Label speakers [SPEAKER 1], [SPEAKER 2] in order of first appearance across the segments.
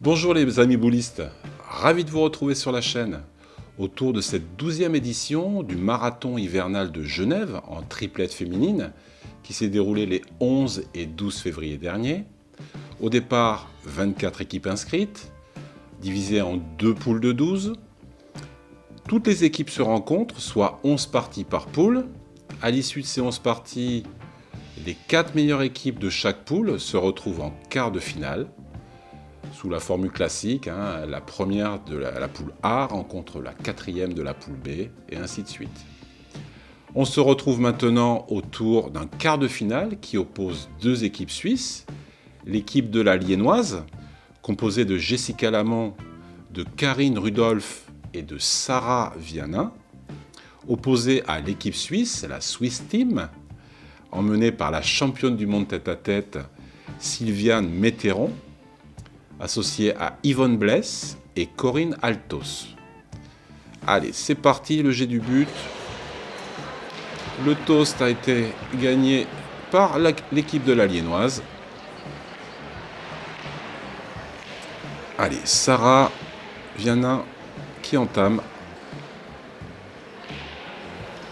[SPEAKER 1] Bonjour les amis boulistes, ravi de vous retrouver sur la chaîne autour de cette 12e édition du marathon hivernal de Genève en triplette féminine qui s'est déroulé les 11 et 12 février dernier. Au départ, 24 équipes inscrites, divisées en deux poules de 12. Toutes les équipes se rencontrent, soit 11 parties par poule. À l'issue de ces 11 parties, les 4 meilleures équipes de chaque poule se retrouvent en quart de finale. Sous la formule classique, la première de la poule A rencontre la quatrième de la poule B, et ainsi de suite. On se retrouve maintenant autour d'un quart de finale qui oppose deux équipes suisses. L'équipe de la Liénoise, composée de Jessica Lamont, de Karine Rudolph et de Sarah Vianin, opposée à l'équipe suisse, la Swiss Team, emmenée par la championne du monde tête-à-tête, Sylviane Metteron, associée à Yvonne Blesse et Corinne Altos. Allez, c'est parti, le jet du but. Le toast a été gagné par l'équipe de la Liénoise. Allez, Sarah Vianin qui entame.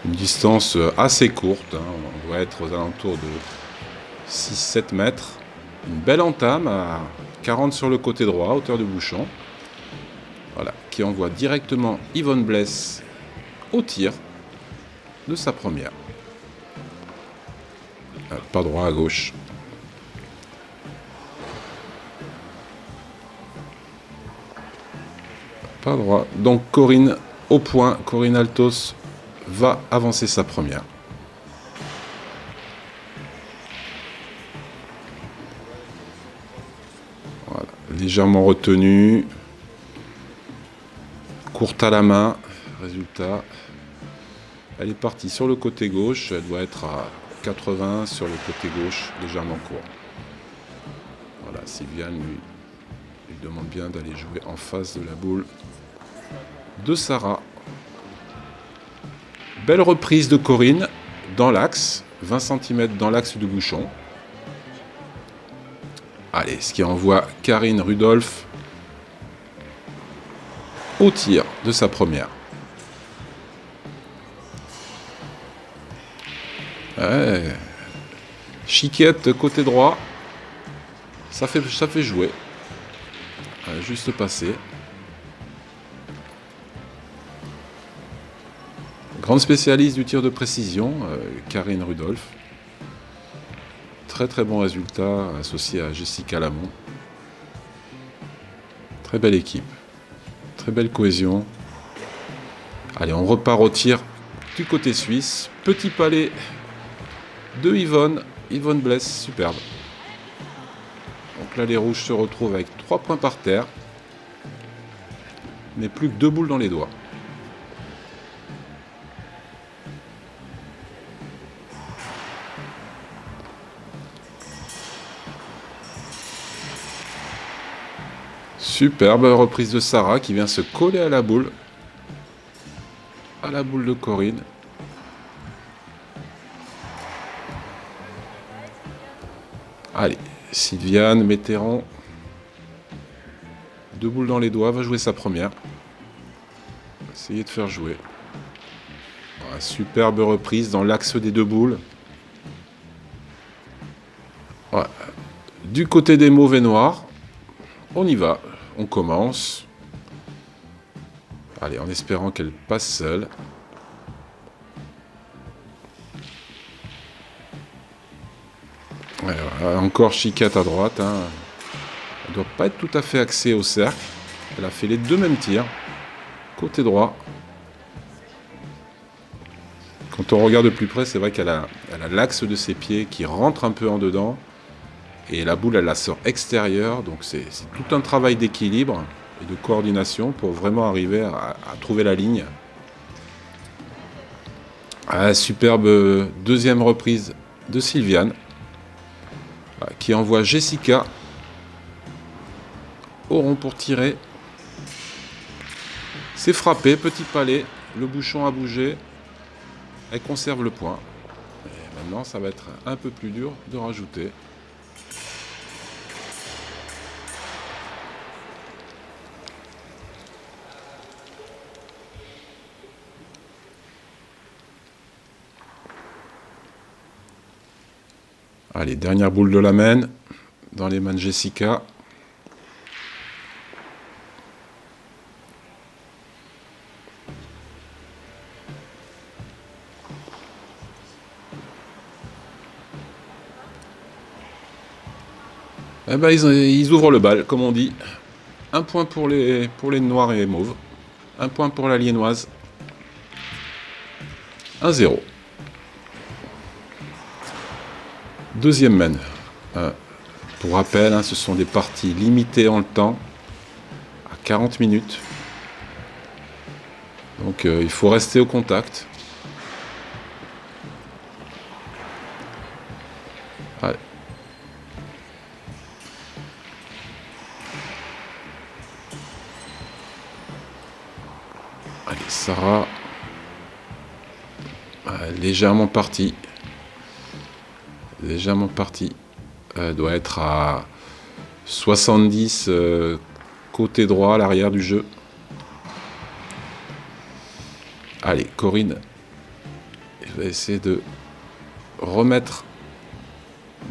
[SPEAKER 1] Une distance assez courte, on doit être aux alentours de 6-7 mètres. Une belle entame à 40 sur le côté droit, hauteur de bouchon. Voilà, qui envoie directement Yvonne Blesse au tir de sa première. Pas droit, à gauche. Pas droit. Donc Corinne au point. Corinne Altos va avancer sa première. Voilà. Légèrement retenue. Courte à la main. Résultat. Elle est partie sur le côté gauche. Elle doit être à 80 sur le côté gauche, légèrement court. Voilà, Sylviane lui demande bien d'aller jouer en face de la boule de Sarah. Belle reprise de Corinne dans l'axe, 20 cm dans l'axe du bouchon. Allez, ce qui envoie Karine Rudolph au tir de sa première. Ouais. Chiquette côté droit. Ça fait jouer. Juste passé. Grande spécialiste du tir de précision, Karine Rudolph. Très très bon résultat associé à Jessica Lamont. Très belle équipe. Très belle cohésion. Allez, on repart au tir du côté suisse. Petit palais de Yvonne Blesse, superbe. Donc là, les rouges se retrouvent avec 3 points par terre, mais plus que 2 boules dans les doigts. Superbe reprise de Sarah qui vient se coller à la boule de Corinne. Allez, Sylviane Metteron, 2 boules dans les doigts, va jouer sa première. Essayer de faire jouer. Voilà, superbe reprise dans l'axe des 2 boules. Voilà. Du côté des mauvais noirs, on y va, on commence. Allez, en espérant qu'elle passe seule. Ouais, voilà, encore Chiquette à droite. Elle ne doit pas être tout à fait axée au cercle. Elle a fait les 2 mêmes tirs. Côté droit. Quand on regarde de plus près, c'est vrai qu'elle a l'axe de ses pieds qui rentre un peu en dedans. Et la boule, elle la sort extérieure. Donc c'est tout un travail d'équilibre et de coordination pour vraiment arriver à trouver la ligne. Superbe deuxième reprise de Sylviane, qui envoie Jessica au rond pour tirer. C'est frappé, petit palais, le bouchon a bougé, elle conserve le point. Et maintenant, ça va être un peu plus dur de rajouter. Allez, dernière boule de la main dans les mains de Jessica. Eh ben, ils ouvrent le bal, comme on dit. Un point pour les noirs et mauves. Un point pour la liénoise. 1-0. Deuxième main. Pour rappel, ce sont des parties limitées en le temps, à 40 minutes. Donc il faut rester au contact. Allez. Allez, Sarah. Légèrement partie. Légèrement partie. Elle doit être à 70 côté droit à l'arrière du jeu. Allez, Corinne. Je vais essayer de remettre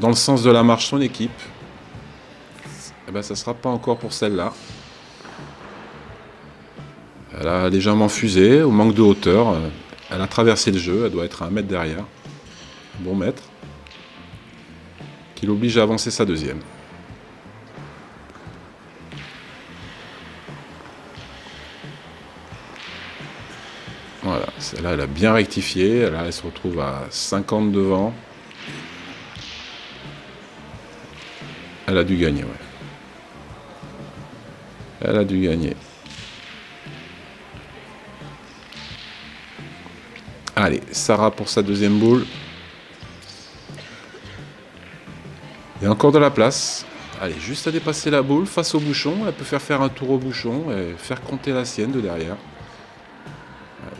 [SPEAKER 1] dans le sens de la marche son équipe. Eh ben, ça ne sera pas encore pour celle-là. Elle a légèrement fusé, au manque de hauteur. Elle a traversé le jeu, elle doit être à 1 mètre derrière. Bon mètre. Qui l'oblige à avancer sa deuxième. Voilà, celle-là, elle a bien rectifié. Là, elle se retrouve à 50 devant. Elle a dû gagner, ouais. Elle a dû gagner. Allez, Sarah pour sa deuxième boule. Il y a encore de la place. Allez, juste à dépasser la boule face au bouchon. Elle peut faire un tour au bouchon et faire compter la sienne de derrière.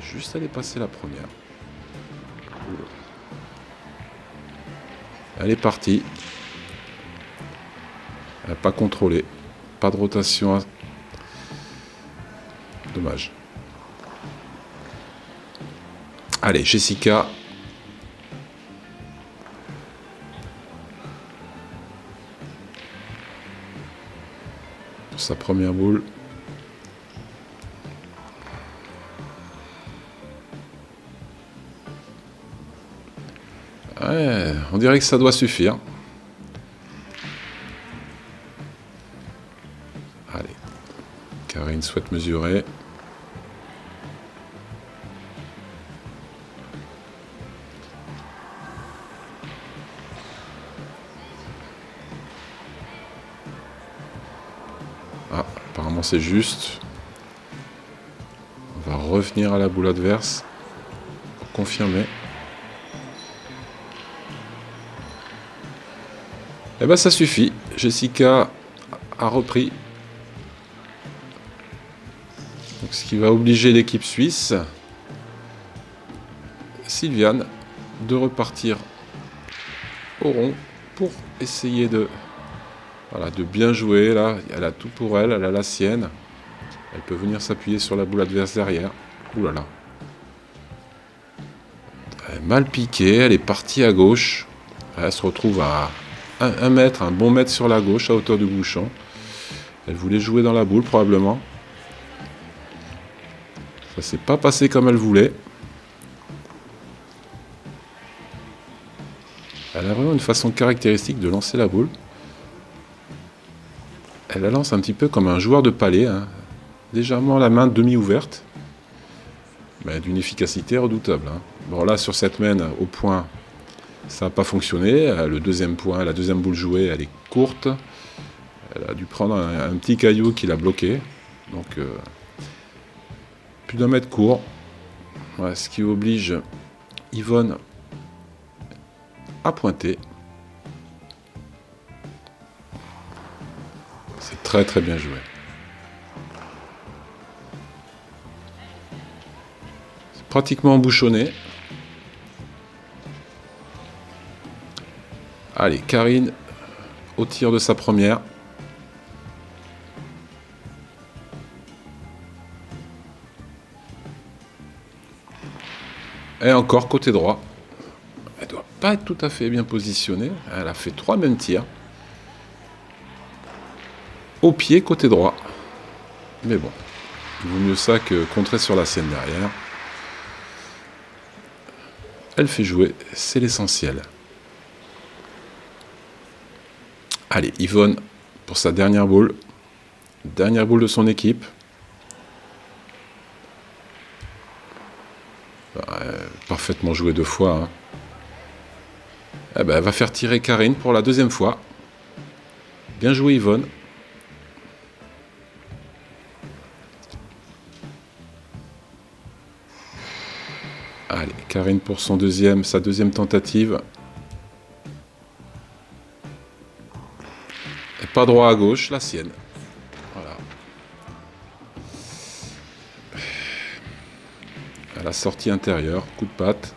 [SPEAKER 1] Juste à dépasser la première. Elle est partie. Elle n'a pas contrôlé. Pas de rotation. Dommage. Allez, Jessica. Pour sa première boule. Ouais, on dirait que ça doit suffire. Allez. Karine souhaite mesurer. Ah, apparemment c'est juste. On va revenir à la boule adverse pour confirmer. Eh ben ça suffit. Jessica a repris. Donc, ce qui va obliger l'équipe suisse, Sylviane, de repartir au rond pour essayer de bien jouer. Là, elle a tout pour elle, elle a la sienne. Elle peut venir s'appuyer sur la boule adverse derrière. Ouh là là. Elle est mal piquée, elle est partie à gauche. Elle se retrouve à 1 mètre, un bon mètre sur la gauche, à hauteur du bouchon. Elle voulait jouer dans la boule probablement. Ça s'est pas passé comme elle voulait. Elle a vraiment une façon caractéristique de lancer la boule. Elle la lance un petit peu comme un joueur de palais, légèrement la main demi-ouverte, mais d'une efficacité redoutable. Bon là, sur cette main, au point, ça n'a pas fonctionné. Le deuxième point, la deuxième boule jouée, elle est courte. Elle a dû prendre un petit caillou qui l'a bloqué. Donc, plus d'1 mètre court. Ouais, ce qui oblige Yvonne à pointer. C'est très très bien joué. C'est pratiquement bouchonné. Allez, Karine au tir de sa première. Et encore côté droit. Elle doit pas être tout à fait bien positionnée. Elle a fait 3 mêmes tirs. Au pied, côté droit. Mais bon, il vaut mieux ça que contrer sur la sienne derrière. Elle fait jouer, c'est l'essentiel. Allez, Yvonne pour sa dernière boule. Dernière boule de son équipe. Parfaitement joué 2 fois. Hein. Eh ben, elle va faire tirer Karine pour la 2e fois. Bien joué Yvonne. Allez, Karine pour sa deuxième tentative. Et pas droit à gauche, la sienne. Voilà. À la sortie intérieure, coup de patte.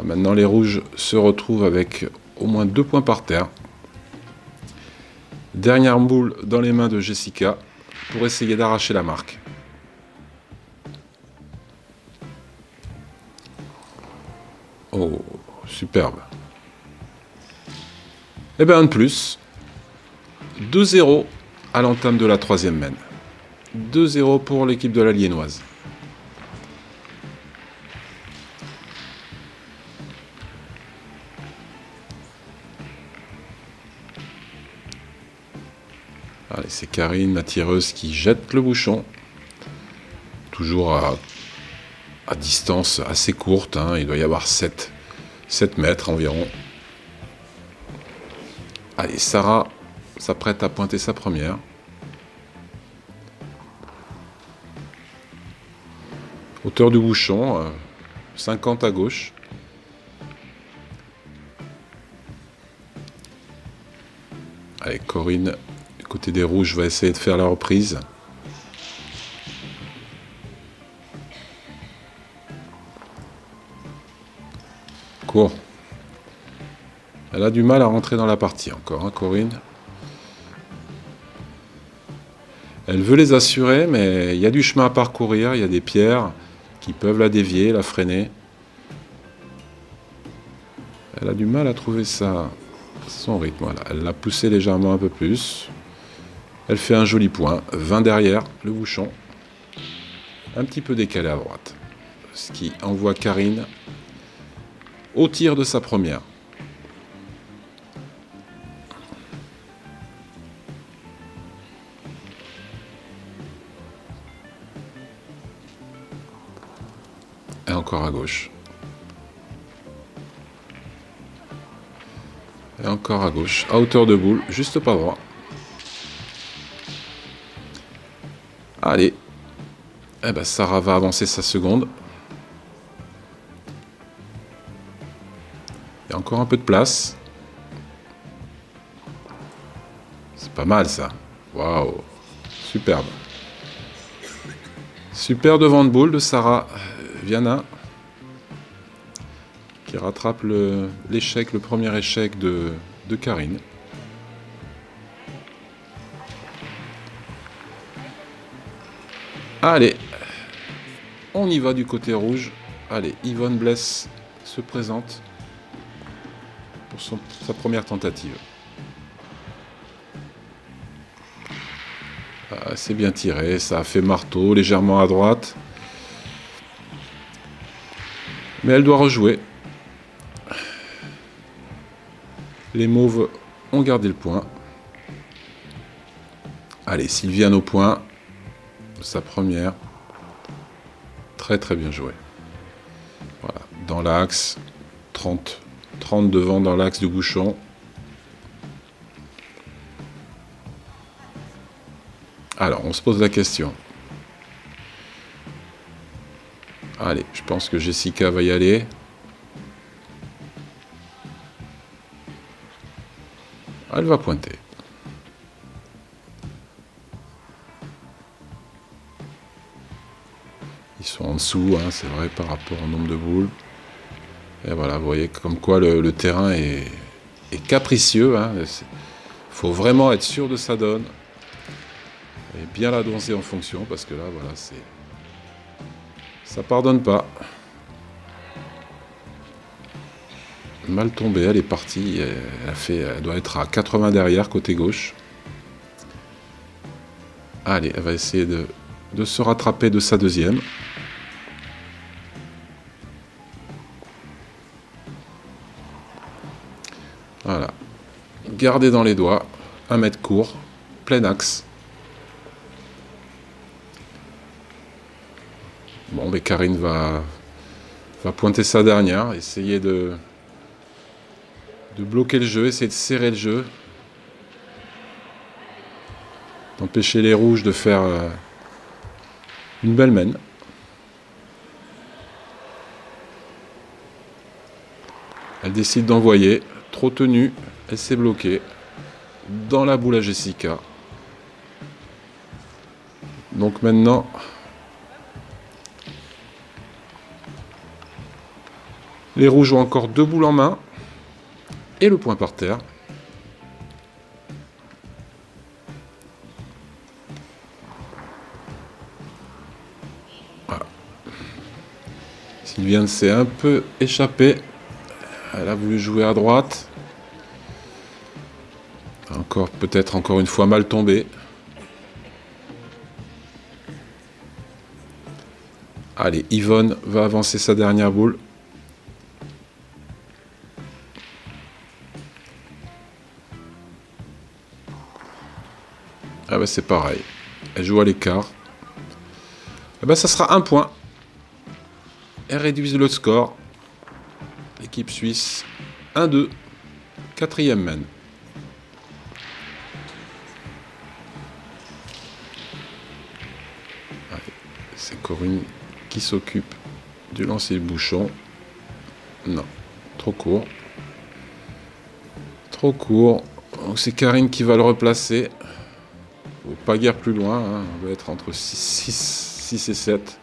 [SPEAKER 1] Maintenant les rouges se retrouvent avec au moins 2 points par terre. Dernière boule dans les mains de Jessica pour essayer d'arracher la marque. Oh, superbe. Et bien un de plus. 2-0 à l'entame de la 3e main. 2-0 pour l'équipe de la Liénoise. Allez, c'est Karine, la tireuse, qui jette le bouchon. Toujours à distance assez courte. Hein. Il doit y avoir 7 mètres environ. Allez, Sarah s'apprête à pointer sa première. Hauteur du bouchon, 50 à gauche. Allez, Corinne, du côté des rouges, va essayer de faire la reprise. Court. Elle a du mal à rentrer dans la partie encore, hein, Corinne. Elle veut les assurer, mais il y a du chemin à parcourir, il y a des pierres qui peuvent la dévier, la freiner. Elle a du mal à trouver son rythme. Voilà. Elle l'a poussé légèrement un peu plus. Elle fait un joli point. 20 derrière, le bouchon. Un petit peu décalé à droite. Ce qui envoie Karine au tir de sa première. Et encore à gauche. Et encore à gauche. À hauteur de boule, juste pas droit. Allez. Eh ben, Sarah va avancer sa seconde. Il y a encore un peu de place. C'est pas mal ça. Waouh. Superbe. Super devant de boule de Sarah Viana. Qui rattrape le premier échec de Karine. Allez, on y va du côté rouge. Allez, Yvonne Blesse se présente pour sa première tentative. C'est bien tiré, ça a fait marteau, légèrement à droite. Mais elle doit rejouer. Les mauves ont gardé le point. Allez, Sylviane au point. Sa première. Très très bien joué. Voilà, dans l'axe. 30 devant dans l'axe du bouchon. Alors, on se pose la question. Allez, je pense que Jessica va y aller. Elle va pointer. Ils sont en dessous, hein, c'est vrai, par rapport au nombre de boules. Et voilà, vous voyez comme quoi le terrain est capricieux. Il faut vraiment être sûr de sa donne. Et bien la danser en fonction, parce que là, voilà, ça pardonne pas. mal tombée, elle est partie. Elle doit être à 80 derrière, côté gauche. Allez, elle va essayer de se rattraper de sa deuxième. Voilà. Gardez dans les doigts. 1 mètre court. Plein axe. Bon, mais Karine va pointer sa dernière. Essayer de bloquer le jeu. Essayer de serrer le jeu. D'empêcher les rouges de faire une belle mène. Elle décide d'envoyer. Trop tenue. Elle s'est bloquée. Dans la boule à Jessica. Donc maintenant, les rouges ont encore 2 boules en main. Et le point par terre. Voilà. Sylviane s'est un peu échappée. Elle a voulu jouer à droite. Peut-être encore une fois mal tombée. Allez, Yvonne va avancer sa dernière boule. Ah bah c'est pareil. Elle joue à l'écart. Ah bah ça sera 1 point. Elle réduit le score. L'équipe suisse 1-2. 4e mène. C'est Corinne qui s'occupe du lancer de bouchon. Non, trop court. Trop court. Donc c'est Karine qui va le replacer. Faut pas guère plus loin. Hein. On va être entre 6 et 7.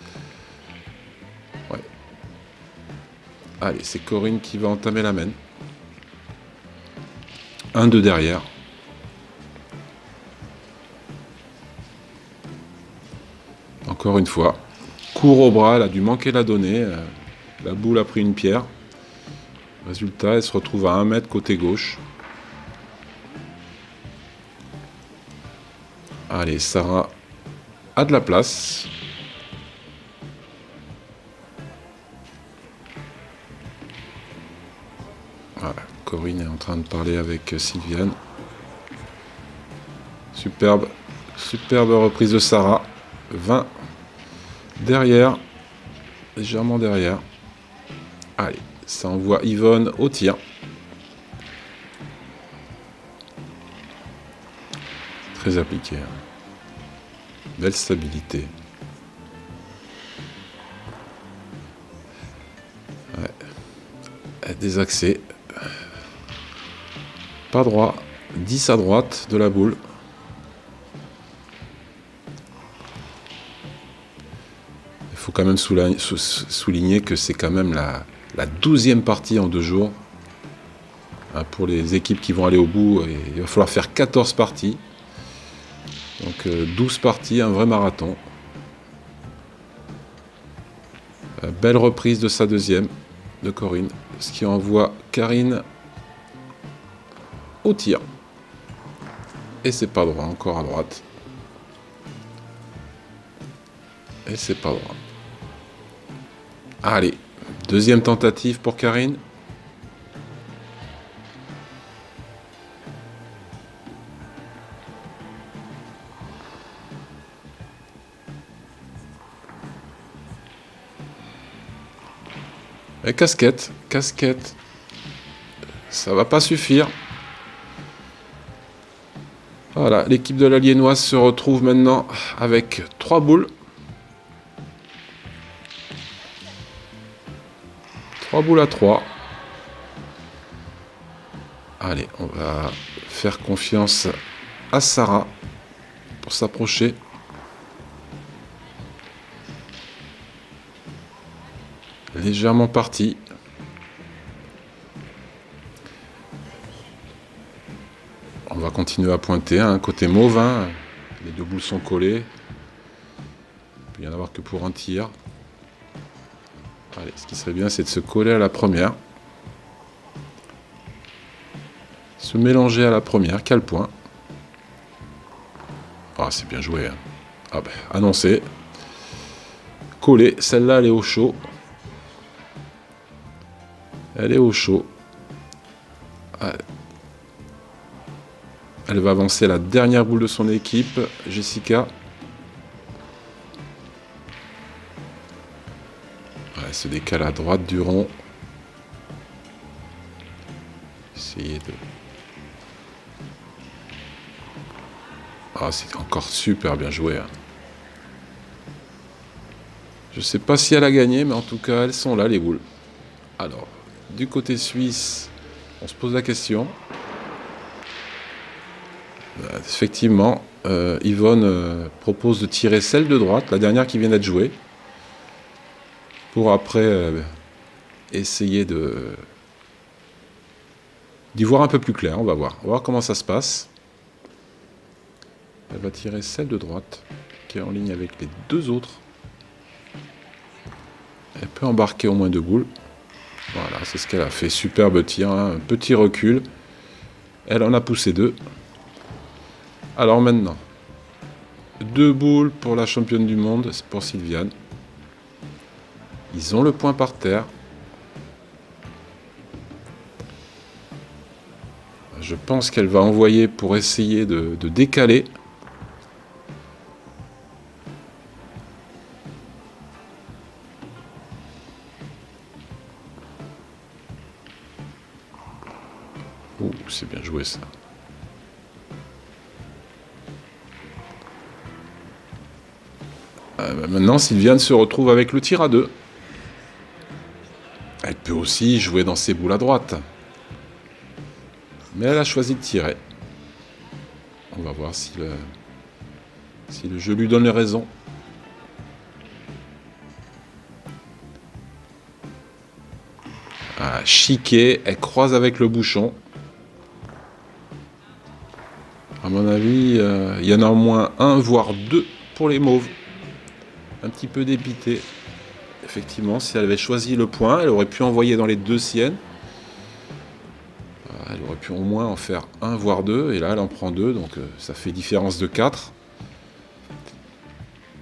[SPEAKER 1] Ouais. Allez, c'est Corinne qui va entamer la mène. 1-2 derrière. Encore une fois. Court au bras, elle a dû manquer la donnée. La boule a pris une pierre. Résultat, elle se retrouve à 1 mètre côté gauche. Allez, Sarah a de la place. Voilà, Corinne est en train de parler avec Sylviane. Superbe reprise de Sarah. 20 derrière, légèrement derrière. Allez, ça envoie Yvonne au tir. Très appliqué. Belle stabilité. Ouais. Désaxé. Pas droit. 10 à droite de la boule. Il faut quand même souligner que c'est quand même la 12e partie en 2 jours. Pour les équipes qui vont aller au bout, il va falloir faire 14 parties. Donc 12 parties, un vrai marathon. Belle reprise de sa deuxième, de Corinne. Ce qui envoie Karine au tir. Et c'est pas droit, encore à droite. Et c'est pas droit. Allez, deuxième tentative pour Karine. Et casquette, ça va pas suffire. Voilà, l'équipe de la Liénoise se retrouve maintenant avec 3 boules. 3 boules à 3. Allez, on va faire confiance à Sarah pour s'approcher. Légèrement parti. On va continuer à pointer, hein, côté mauve. Hein. Les 2 boules sont collées. Il peut y en avoir que pour un tir. Allez, ce qui serait bien, c'est de se coller à la première. Se mélanger à la première, quel point. Ah, c'est bien joué. Hein. Ah ben, annoncé. Collé, celle-là, elle est au chaud. Elle est au chaud. Elle va avancer la dernière boule de son équipe, Jessica. Elle se décale à droite du rond. Essayer de... Ah, c'est encore super bien joué. Hein. Je sais pas si elle a gagné, mais en tout cas, elles sont là, les boules. Alors, du côté suisse, on se pose la question. Effectivement, Yvonne propose de tirer celle de droite, la dernière qui vient d'être jouée, pour après essayer d'y voir un peu plus clair. On va voir comment ça se passe. Elle va tirer celle de droite, qui est en ligne avec les deux autres. Elle peut embarquer au moins 2 boules. Voilà, c'est ce qu'elle a fait. Superbe tir, hein. Un petit recul. Elle en a poussé 2. Alors maintenant, 2 boules pour la championne du monde, c'est pour Sylviane. Ils ont le point par terre. Je pense qu'elle va envoyer pour essayer de décaler. Ouh, c'est bien joué ça. Maintenant, Sylviane se retrouve avec le tir à 2. Elle peut aussi jouer dans ses boules à droite. Mais elle a choisi de tirer. On va voir si le jeu lui donne les raisons. Ah, chiquée, elle croise avec le bouchon. À mon avis, il y en a au moins 1, voire 2 pour les mauves. Un petit peu dépité. Effectivement, si elle avait choisi le point, elle aurait pu envoyer dans les 2 siennes. Elle aurait pu au moins en faire 1, voire 2. Et là, elle en prend 2, donc ça fait différence de 4.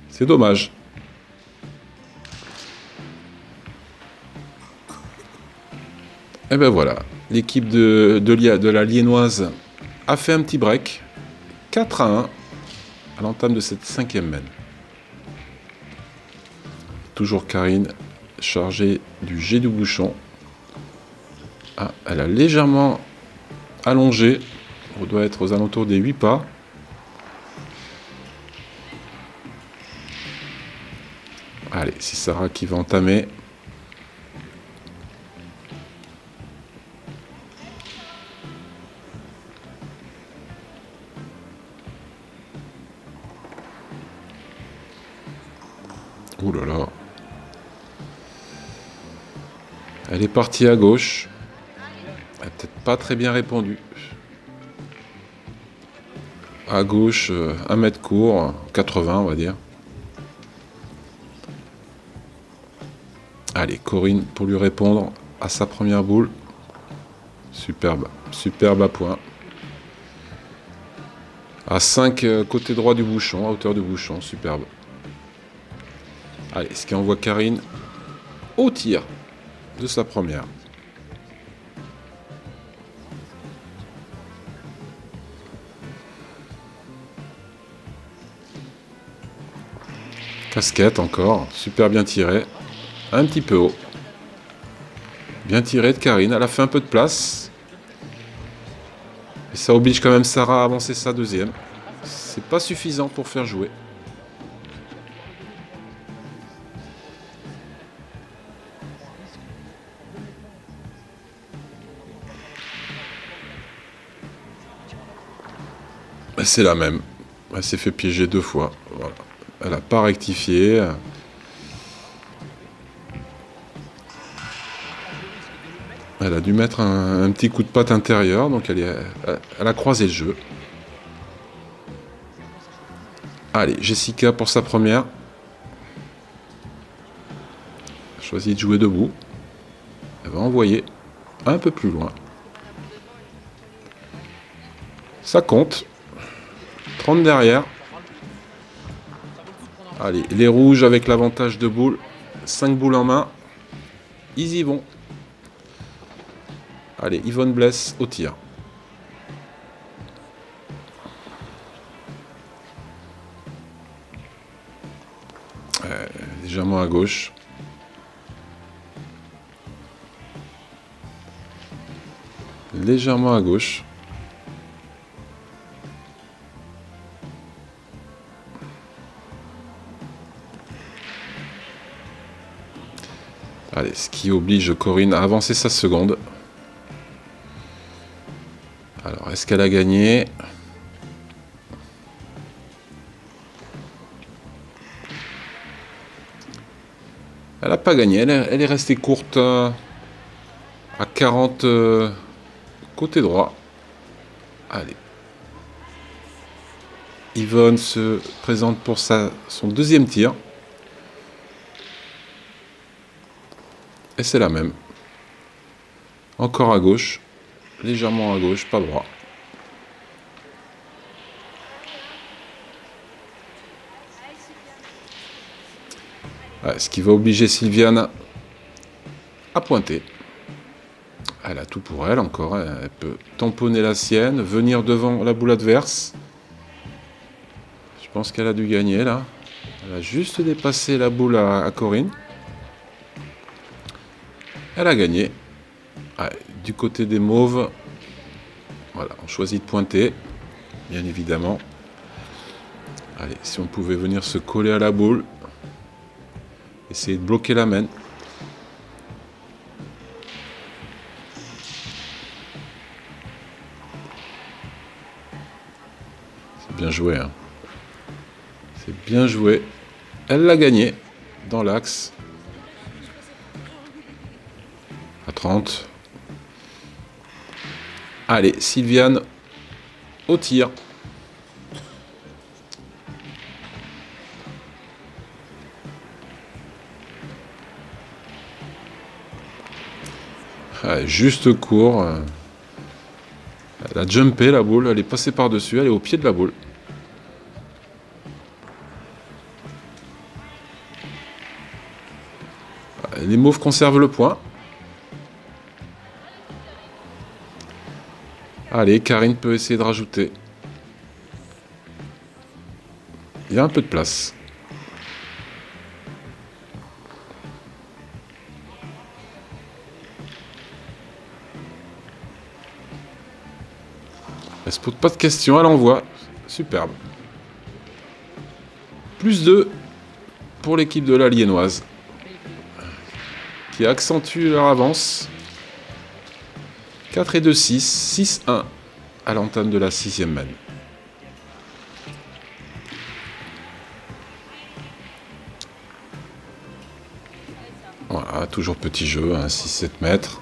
[SPEAKER 1] C'est dommage. Et ben voilà, l'équipe de la Liénoise a fait un petit break. 4-1 à l'entame de cette 5e main. Toujours Karine, chargée du jet du bouchon. Ah, elle a légèrement allongé. On doit être aux alentours des 8 pas. Allez, c'est Sarah qui va entamer. Ouh là là. Elle est partie à gauche. Elle n'a peut-être pas très bien répondu. À gauche, 1 mètre court, 80 on va dire. Allez, Corinne pour lui répondre à sa première boule. Superbe, superbe à point. À 5 côté droit du bouchon, à hauteur du bouchon, superbe. Allez, ce qui envoie Karine au tir de sa première. Casquette encore, super bien tiré. Un petit peu haut. Bien tiré de Karine, elle a fait un peu de place. Et ça oblige quand même Sarah à avancer sa deuxième. C'est pas suffisant pour faire jouer. C'est la même. Elle s'est fait piéger 2 fois. Voilà. Elle n'a pas rectifié. Elle a dû mettre un petit coup de patte intérieur, donc elle a croisé le jeu. Allez, Jessica pour sa première. Choisit de jouer debout. Elle va envoyer un peu plus loin. Ça compte. 30 derrière. Allez, les rouges avec l'avantage de boules. 5 boules en main. Ils y vont. Allez, Yvonne Blesse au tir. Légèrement à gauche. Légèrement à gauche. Allez, ce qui oblige Corinne à avancer sa seconde. Alors, est-ce qu'elle a gagné? Elle n'a pas gagné, elle est restée courte à 40 côté droit. Allez. Yvonne se présente pour son deuxième tir. Et c'est la même. Encore à gauche. Légèrement à gauche, pas droit. Ouais, ce qui va obliger Sylviane à pointer. Elle a tout pour elle encore. Elle peut tamponner la sienne, venir devant la boule adverse. Je pense qu'elle a dû gagner là. Elle a juste dépassé la boule à Corinne. Elle a gagné. Ouais, du côté des mauves, voilà, on choisit de pointer, bien évidemment. Allez, si on pouvait venir se coller à la boule, essayer de bloquer la main. C'est bien joué, hein. C'est bien joué. Elle l'a gagné dans l'axe. À 30. Allez, Sylviane au tir. Allez, juste court. Elle a jumpé la boule, elle est passée par-dessus, elle est au pied de la boule. Les mauves conservent le point. Allez, Karine peut essayer de rajouter. Il y a un peu de place. Elle se pose pas de questions, elle envoie. Superbe. Plus 2 pour l'équipe de la Liénoise, qui accentue leur avance. 4 et 2, 6, 6-1 à l'entame de la 6e manne. Voilà, toujours petit jeu, hein, 6-7 mètres.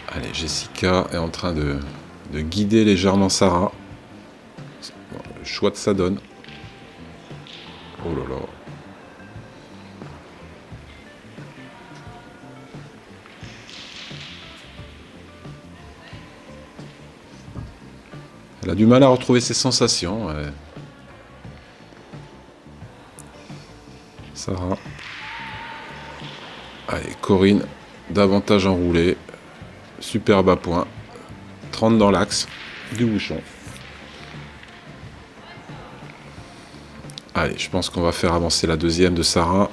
[SPEAKER 1] Allez, Jessica est en train de guider légèrement Sarah. Le choix de sa donne. Oh là là. Elle a du mal à retrouver ses sensations. Sarah. Allez, Corinne, davantage enroulée. Superbe à point. 30 dans l'axe du bouchon. Allez, je pense qu'on va faire avancer la deuxième de Sarah.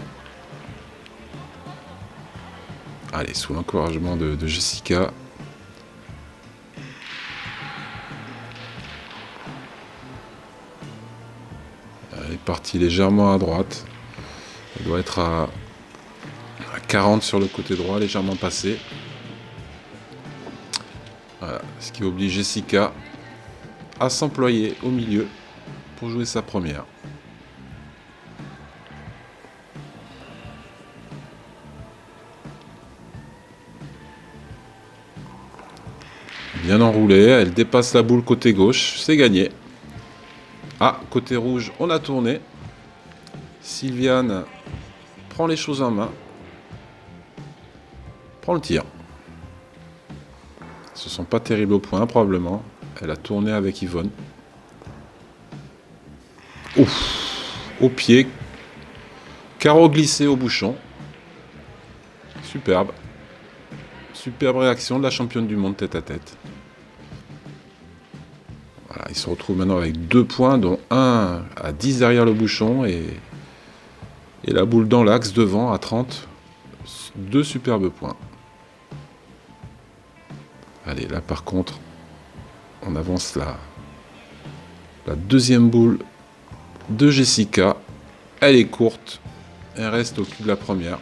[SPEAKER 1] Allez, sous l'encouragement de Jessica. Elle est partie légèrement à droite. Elle doit être à 40 sur le côté droit, légèrement passée. Voilà, ce qui oblige Jessica à s'employer au milieu pour jouer sa première. Bien enroulée, elle dépasse la boule côté gauche, c'est gagné. Ah, côté rouge, on a tourné. Sylviane prend les choses en main. Prend le tir. Ce ne sont pas terribles au point, probablement. Elle a tourné avec Yvonne. Ouf! Au pied. Carreau glissé au bouchon. Superbe. Superbe réaction de la championne du monde tête à tête. Voilà, il se retrouve maintenant avec 2 points, dont un à 10 derrière le bouchon et la boule dans l'axe devant à 30. 2 superbes points. Allez, là par contre, on avance là. La deuxième boule de Jessica. Elle est courte. Elle reste au cul de la première.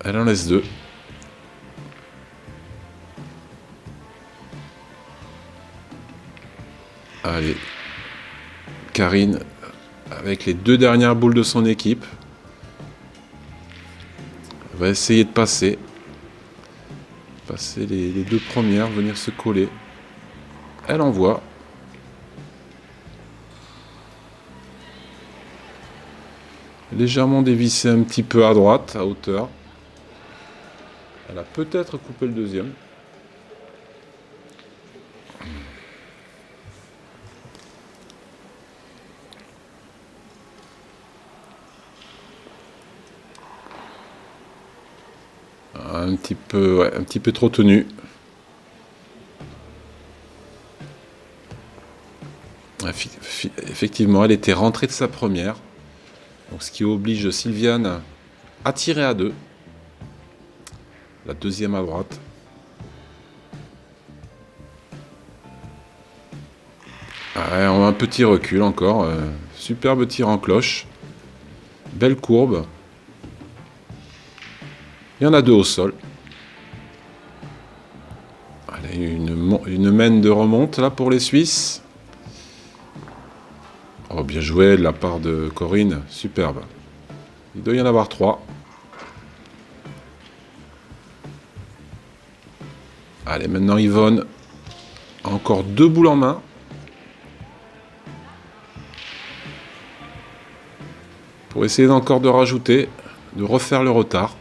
[SPEAKER 1] Elle en laisse 2. Allez. Karine, avec les 2 dernières boules de son équipe, va essayer de passer. Passer les 2 premières, venir se coller. Elle envoie. Légèrement dévissé un petit peu à droite, à hauteur. Elle a peut-être coupé le deuxième. Un petit peu trop tenu. Effectivement, elle était rentrée de sa première. Donc, ce qui oblige Sylviane à tirer à 2. La deuxième à droite. Un petit recul encore. Superbe tir en cloche. Belle courbe. Il y en a 2 au sol. Allez, une mène de remonte là pour les Suisses. Oh, bien joué de la part de Corinne. Superbe. Il doit y en avoir 3. Allez, maintenant Yvonne. Encore 2 boules en main. Pour essayer encore de rajouter, de refaire le retard.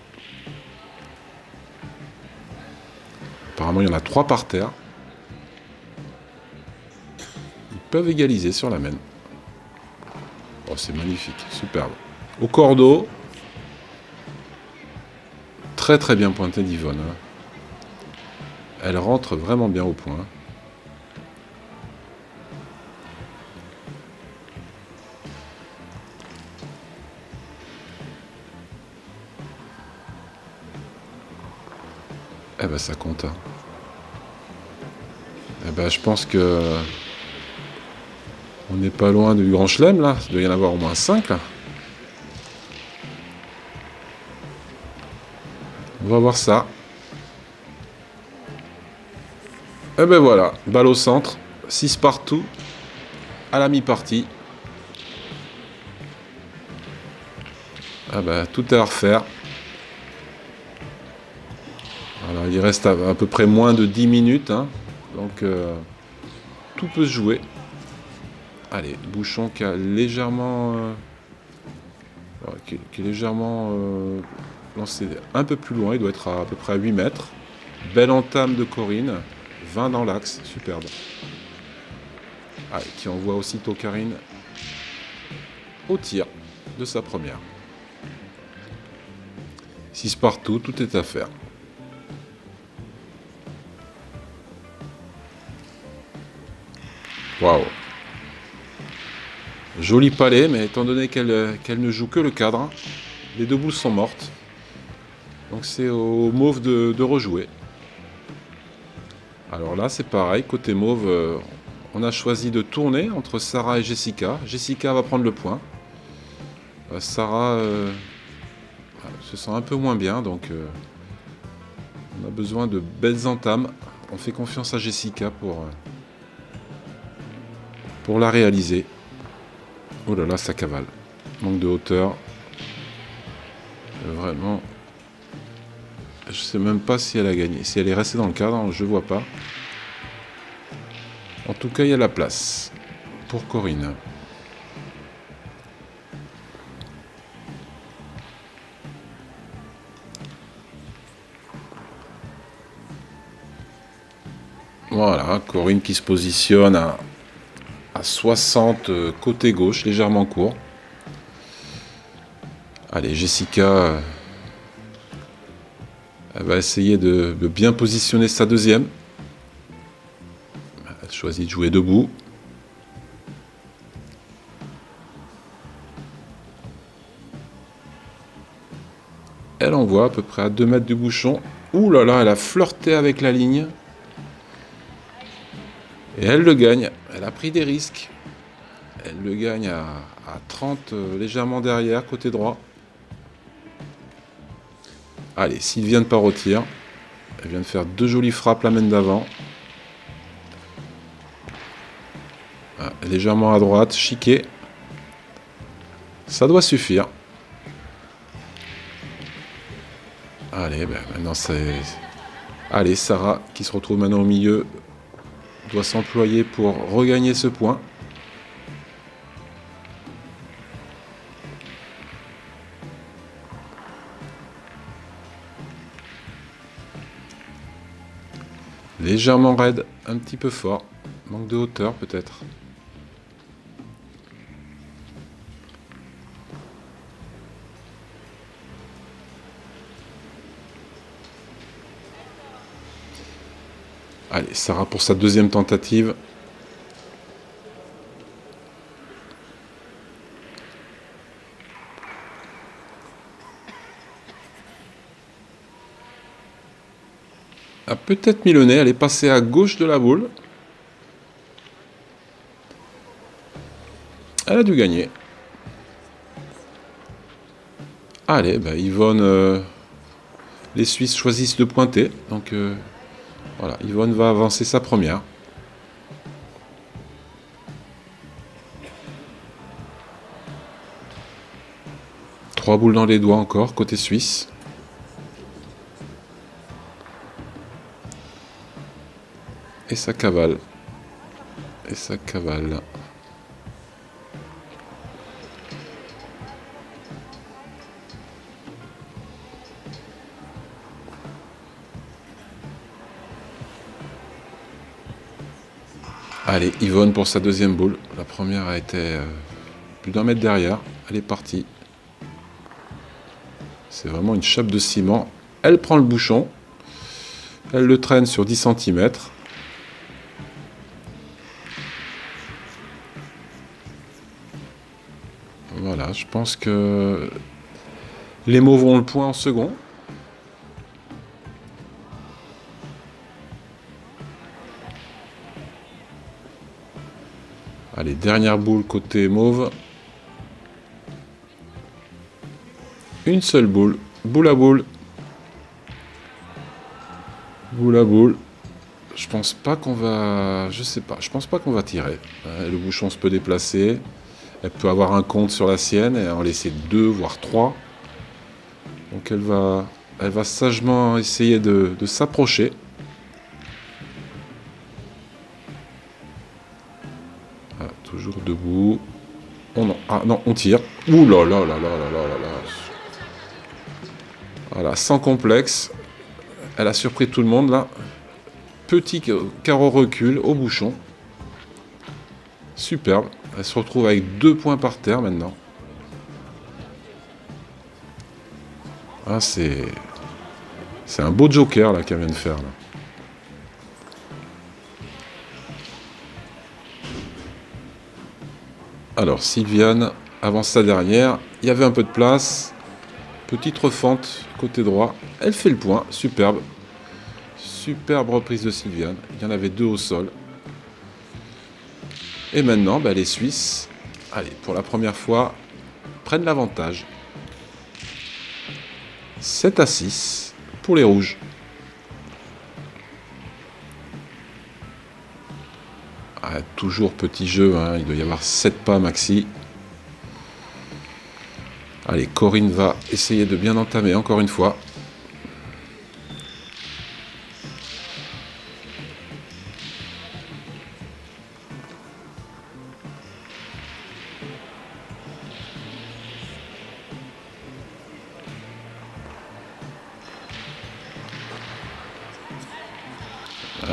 [SPEAKER 1] Apparemment, il y en a 3 par terre. Ils peuvent égaliser sur la mène. Oh, c'est magnifique, superbe. Au cordeau. Très très bien pointé d'Yvonne. Elle rentre vraiment bien au point. Eh ben ça compte. Eh ben je pense que on n'est pas loin du Grand Chelem là. Il doit y en avoir au moins 5 là. On va voir ça. Et ben voilà, balle au centre, 6 partout, à la mi-partie. Ah ben, tout est à refaire. Voilà, il reste à peu près moins de 10 minutes, hein, donc tout peut se jouer. Allez, Bouchon qui a légèrement, qui est légèrement lancé un peu plus loin, il doit être à peu près à 8 mètres. Belle entame de Corinne. 20 dans l'axe, superbe. Allez, qui envoie aussitôt Karine au tir de sa première. 6 partout, tout est à faire. Waouh. Joli palais, mais étant donné qu'elle ne joue que le cadre, les 2 boules sont mortes. Donc c'est au mauve de rejouer. Alors là, c'est pareil, côté mauve, on a choisi de tourner entre Sarah et Jessica. Jessica va prendre le point. Sarah se sent un peu moins bien, donc on a besoin de belles entames. On fait confiance à Jessica pour la réaliser. Oh là là, ça cavale. Manque de hauteur. Vraiment. Je sais même pas si elle a gagné. Si elle est restée dans le cadre, je vois pas. En tout cas, il y a la place pour Corinne. Voilà, Corinne qui se positionne à 60 côté gauche, légèrement court. Allez, Jessica, elle va essayer de bien positionner sa deuxième. Elle choisit de jouer debout. Elle envoie à peu près à 2 mètres du bouchon. Ouh là là, elle a flirté avec la ligne. Et elle le gagne. Elle a pris des risques. Elle le gagne à 30, légèrement derrière, côté droit. Allez, Sylviane part au tir. Elle vient de faire 2 jolies frappes la main d'avant. Ah, légèrement à droite, chiquée. Ça doit suffire. Allez, ben maintenant c'est... Allez, Sarah qui se retrouve maintenant au milieu doit s'employer pour regagner ce point. Légèrement raide, un petit peu fort. Manque de hauteur peut-être. Allez, Sarah pour sa deuxième tentative. A peut-être mis le nez, elle est passée à gauche de la boule. Elle a dû gagner. Allez, bah Yvonne, les Suisses choisissent de pointer. Donc voilà, Yvonne va avancer sa première. Trois boules dans les doigts encore, côté suisse. Et ça cavale. Et ça cavale. Allez, Yvonne pour sa deuxième boule. La première a été plus d'1 mètre derrière. Elle est partie. C'est vraiment une chape de ciment. Elle prend le bouchon. Elle le traîne sur 10 cm. Voilà, je pense que les mots vont le point en second. Allez, dernière boule côté mauve. Une seule boule. Boule à boule. Boule à boule. Je pense pas qu'on va... Je sais pas. Je pense pas qu'on va tirer. Le bouchon se peut déplacer. Elle peut avoir un compte sur la sienne et en laisser 2, voire 3. Donc elle va sagement essayer de s'approcher. Ah, toujours debout. Ah non, on tire. Ouh là là là là là là là là. Voilà, sans complexe. Elle a surpris tout le monde là. Petit carreau recul au bouchon. Superbe. Elle se retrouve avec 2 points par terre maintenant. Ah, c'est un beau joker là qu'elle vient de faire là. Alors Sylviane avance sa dernière. Il y avait un peu de place. Petite refente côté droit. Elle fait le point. Superbe. Superbe reprise de Sylviane. Il y en avait 2 au sol. Et maintenant, les Suisses, allez, pour la première fois, prennent l'avantage. 7-6 pour les Rouges. Ah, toujours petit jeu, hein, il doit y avoir 7 pas maxi. Allez, Corinne va essayer de bien entamer encore une fois.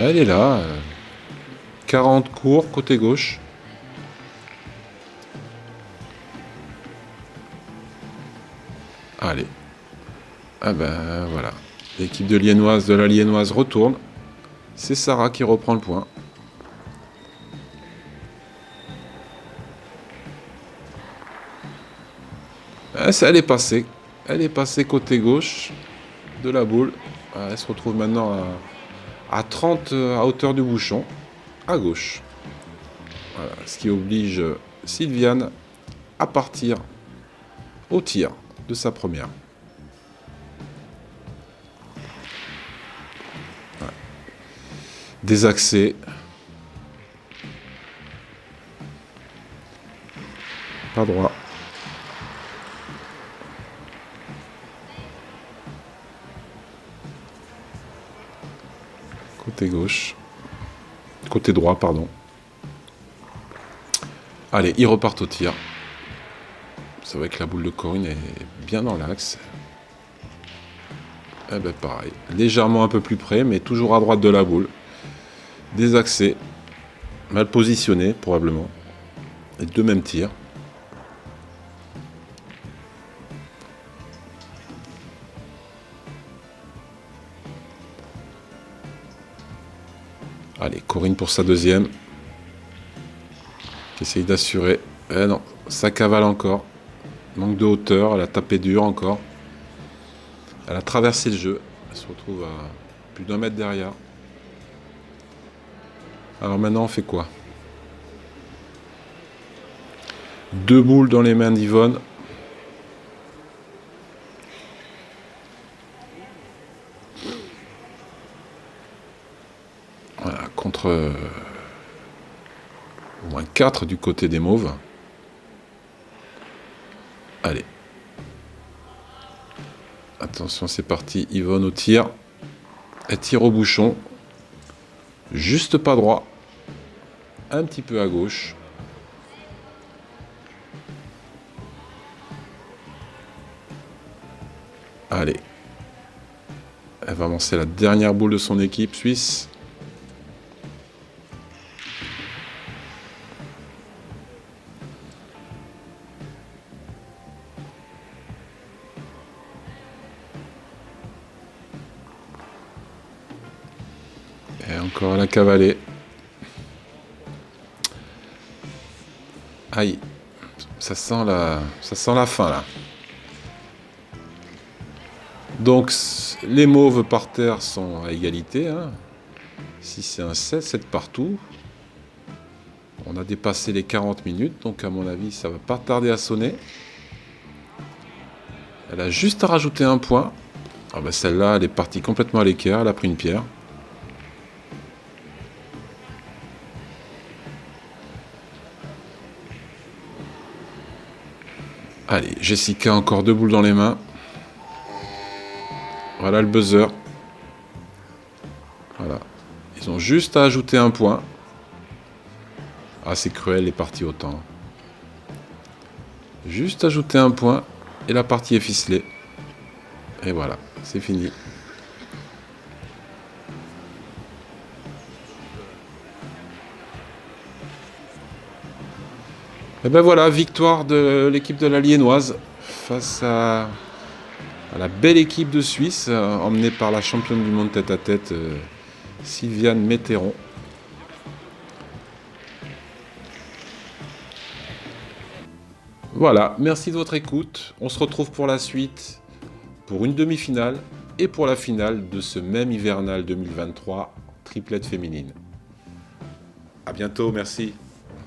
[SPEAKER 1] Elle est là. 40 court, côté gauche. Allez. Ah ben voilà. L'équipe de la Liénoise retourne. C'est Sarah qui reprend le point. Elle est passée. Elle est passée côté gauche de la boule. Elle se retrouve maintenant à 30 à hauteur du bouchon, à gauche. Voilà, ce qui oblige Sylviane à partir au tir de sa première. Ouais. Des accès. Pas droit. Côté gauche. Côté droit, pardon. Allez, ils repartent au tir. C'est vrai que la boule de Corinne est bien dans l'axe. Eh ben pareil, légèrement un peu plus près, mais toujours à droite de la boule. Des accès, mal positionnés probablement. Et deux mêmes tirs. Allez, Corinne pour sa deuxième. Qui essaye d'assurer. Eh non, ça cavale encore. Manque de hauteur, elle a tapé dur encore. Elle a traversé le jeu. Elle se retrouve à plus d'1 mètre derrière. Alors maintenant, on fait quoi? 2 boules dans les mains d'Yvonne. Voilà, contre au moins 4 du côté des mauves. Allez. Attention, c'est parti. Yvonne au tir. Elle tire au bouchon. Juste pas droit. Un petit peu à gauche. Allez. Elle va lancer la dernière boule de son équipe suisse. Et encore la cavaler. Aïe. Ça sent la fin là. Donc les mauves par terre sont à égalité. Hein. Si c'est un 7 partout. On a dépassé les 40 minutes. Donc à mon avis, ça va pas tarder à sonner. Elle a juste à rajouter un point. Ah ben celle-là, elle est partie complètement à l'équerre. Elle a pris une pierre. Allez, Jessica, encore 2 boules dans les mains. Voilà le buzzer. Voilà. Ils ont juste à ajouter un point. Ah, c'est cruel, les parties autant. Juste ajouter un point et la partie est ficelée. Et voilà, c'est fini. Et ben voilà, victoire de l'équipe de la Liénoise face à la belle équipe de Suisse, emmenée par la championne du monde tête-à-tête, Sylviane Metteron. Voilà, merci de votre écoute. On se retrouve pour la suite, pour une demi-finale et pour la finale de ce même hivernal 2023, triplette féminine. À bientôt, merci.